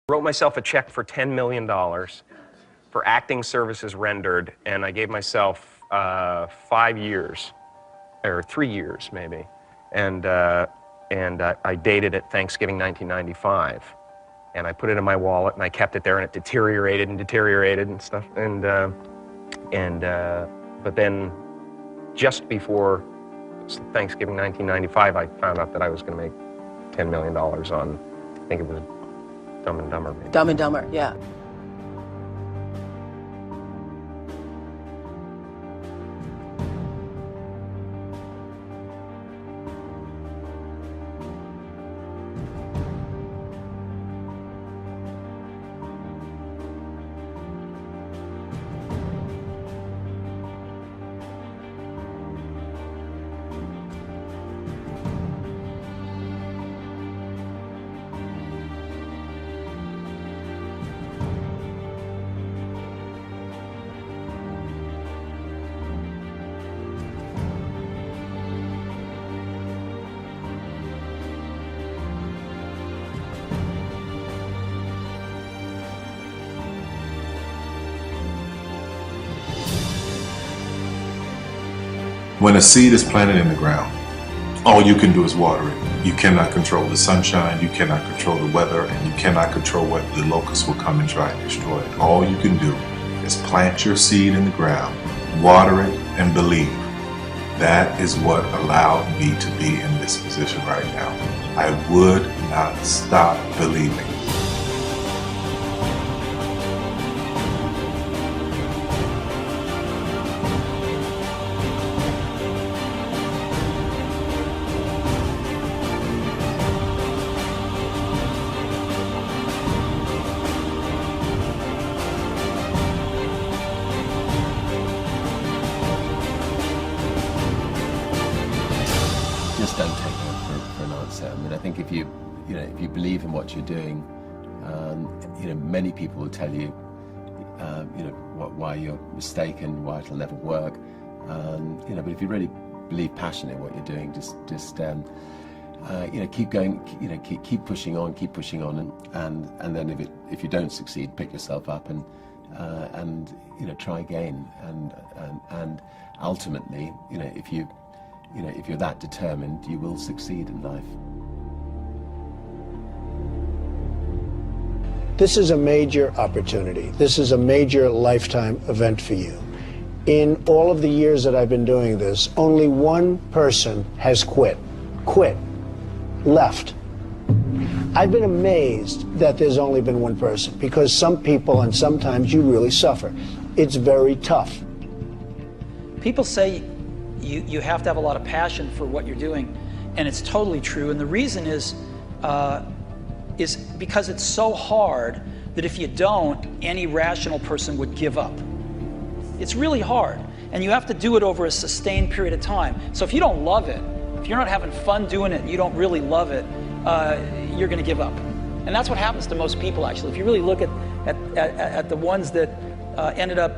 Wrote myself a check for $10 million for acting services rendered, and I gave myself 5 years, or 3 years maybe, and I dated it Thanksgiving 1995, and I put it in my wallet, and I kept it there, and it deteriorated and stuff, but then just before Thanksgiving 1995, I found out that I was going to make $10 million on, I think it was Dumb and Dumber. Maybe. Dumb and Dumber, yeah. When a seed is planted in the ground, all you can do is water it. You cannot control the sunshine, you cannot control the weather, and you cannot control what the locusts will come and try and destroy it. All you can do is plant your seed in the ground, water it, and believe. That is what allowed me to be in this position right now. I would not stop believing. Just don't take no for an answer. I mean, I think if you believe in what you're doing, many people will tell you, why you're mistaken, why it'll never work. But if you really believe passionately in what you're doing, just keep going, keep pushing on, and then if you don't succeed, pick yourself up and try again, and ultimately, if you're that determined, you will succeed in life. This is a major opportunity. This is a major lifetime event for you. In all of the years that I've been doing this, only one person has quit, left. I've been amazed that there's only been one person, because some people, and sometimes you really suffer. It's very tough. People say you have to have a lot of passion for what you're doing, and it's totally true. And the reason is because it's so hard that if you don't, any rational person would give up. It's really hard, and you have to do it over a sustained period of time. So if you don't love it, if you're not having fun doing it, and you don't really love it, you're going to give up. And that's what happens to most people, actually. If you really look at the ones that ended up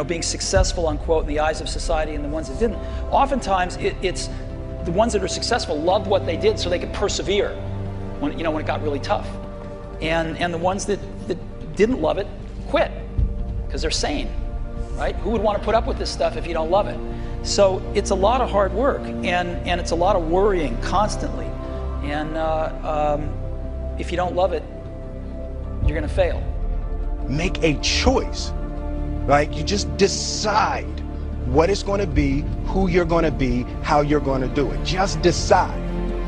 being successful, unquote, in the eyes of society, and the ones that didn't, oftentimes it's the ones that are successful loved what they did so they could persevere when it got really tough. And the ones that didn't love it quit because they're sane, right? Who would want to put up with this stuff if you don't love it? So it's a lot of hard work, and it's a lot of worrying constantly. And if you don't love it, you're going to fail. Make a choice. Right? You just decide what it's going to be, who you're going to be, how you're going to do it. Just decide.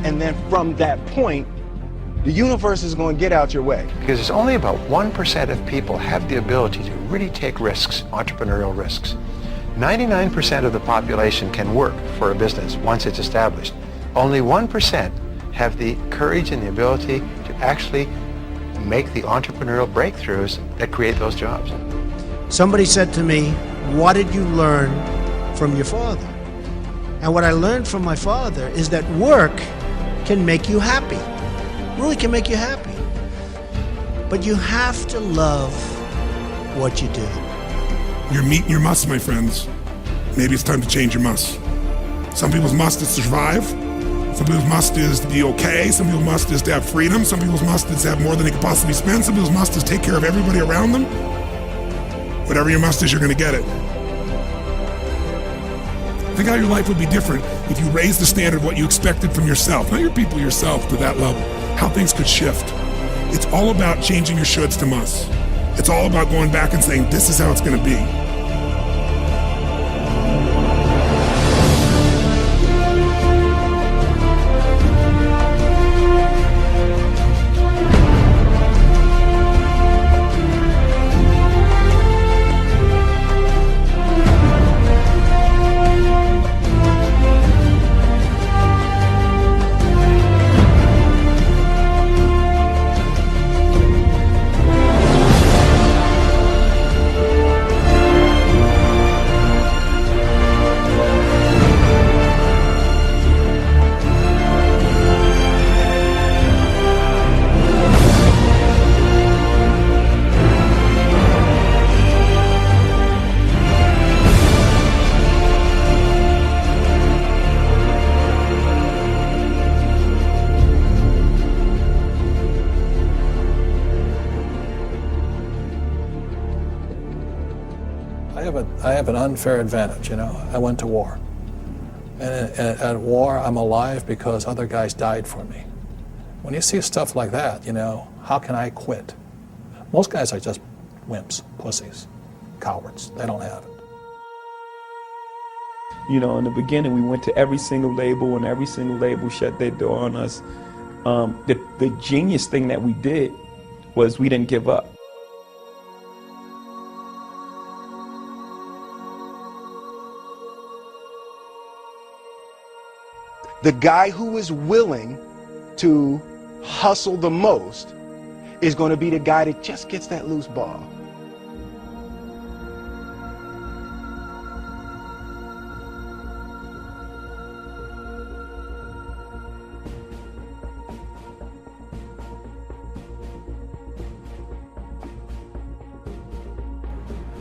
And then from that point, the universe is going to get out your way. Because it's only about 1% of people have the ability to really take risks, entrepreneurial risks. 99% of the population can work for a business once it's established. Only 1% have the courage and the ability to actually make the entrepreneurial breakthroughs that create those jobs. Somebody said to me, "What did you learn from your father?" And what I learned from my father is that work can make you happy. Really can make you happy. But you have to love what you do. You're meeting your must, my friends. Maybe it's time to change your must. Some people's must is survive. Some people's must is to be okay. Some people's must is to have freedom. Some people's must is to have more than they can possibly spend. Some people's must is take care of everybody around them. Whatever your must is, you're going to get it. Think how your life would be different if you raised the standard of what you expected from yourself, not your people, yourself, to that level. How things could shift. It's all about changing your shoulds to musts. It's all about going back and saying, this is how it's going to be. I have an unfair advantage, you know. I went to war. And at war, I'm alive because other guys died for me. When you see stuff like that, you know, how can I quit? Most guys are just wimps, pussies, cowards. They don't have it. You know, in the beginning, we went to every single label, and every single label shut their door on us. The genius thing that we did was we didn't give up. The guy who is willing to hustle the most is going to be the guy that just gets that loose ball.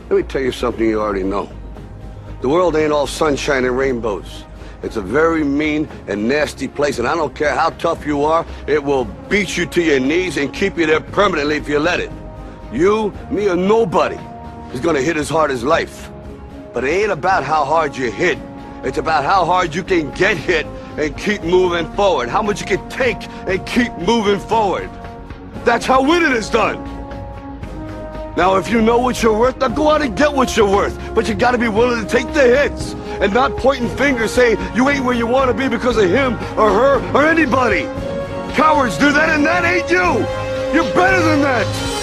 Let me tell you something you already know. The world ain't all sunshine and rainbows. It's a very mean and nasty place, and I don't care how tough you are, it will beat you to your knees and keep you there permanently if you let it. You, me, or nobody is gonna hit as hard as life. But it ain't about how hard you hit. It's about how hard you can get hit and keep moving forward. How much you can take and keep moving forward. That's how winning is done. Now, if you know what you're worth, now go out and get what you're worth. But you gotta be willing to take the hits and not pointing fingers saying you ain't where you want to be because of him or her or anybody. Cowards do that, and that ain't you. You're better than that.